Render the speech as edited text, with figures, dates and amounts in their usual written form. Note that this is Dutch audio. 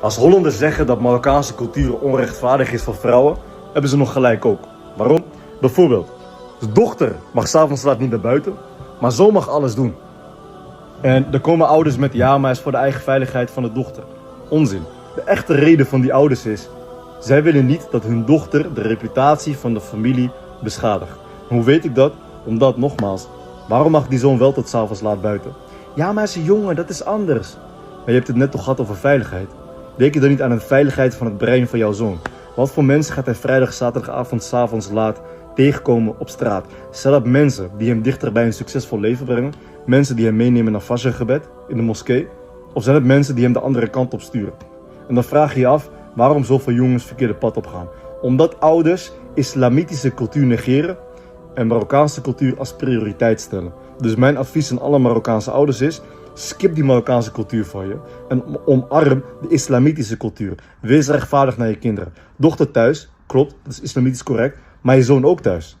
Als Hollanders zeggen dat Marokkaanse cultuur onrechtvaardig is voor vrouwen, hebben ze nog gelijk ook. Waarom? Bijvoorbeeld, de dochter mag 's avonds laat niet naar buiten, maar zoon mag alles doen. En dan komen ouders met ja, maar het is voor de eigen veiligheid van de dochter. Onzin. De echte reden van die ouders is, zij willen niet dat hun dochter de reputatie van de familie beschadigt. Hoe weet ik dat? Omdat, nogmaals, waarom mag die zoon wel tot 's avonds laat buiten? Ja, maar hij is een jongen, dat is anders. Maar je hebt het net toch gehad over veiligheid. Denk je dan niet aan de veiligheid van het brein van jouw zoon? Wat voor mensen gaat hij vrijdag, zaterdagavond, 's avonds laat tegenkomen op straat? Zijn dat mensen die hem dichter bij een succesvol leven brengen? Mensen die hem meenemen naar fajrgebed in de moskee? Of zijn het mensen die hem de andere kant op sturen? En dan vraag je je af waarom zoveel jongens verkeerde pad opgaan. Omdat ouders islamitische cultuur negeren en Marokkaanse cultuur als prioriteit stellen. Dus mijn advies aan alle Marokkaanse ouders is, skip die Marokkaanse cultuur van je en omarm de islamitische cultuur. Wees rechtvaardig naar je kinderen. Dochter thuis, klopt, dat is islamitisch correct, maar je zoon ook thuis.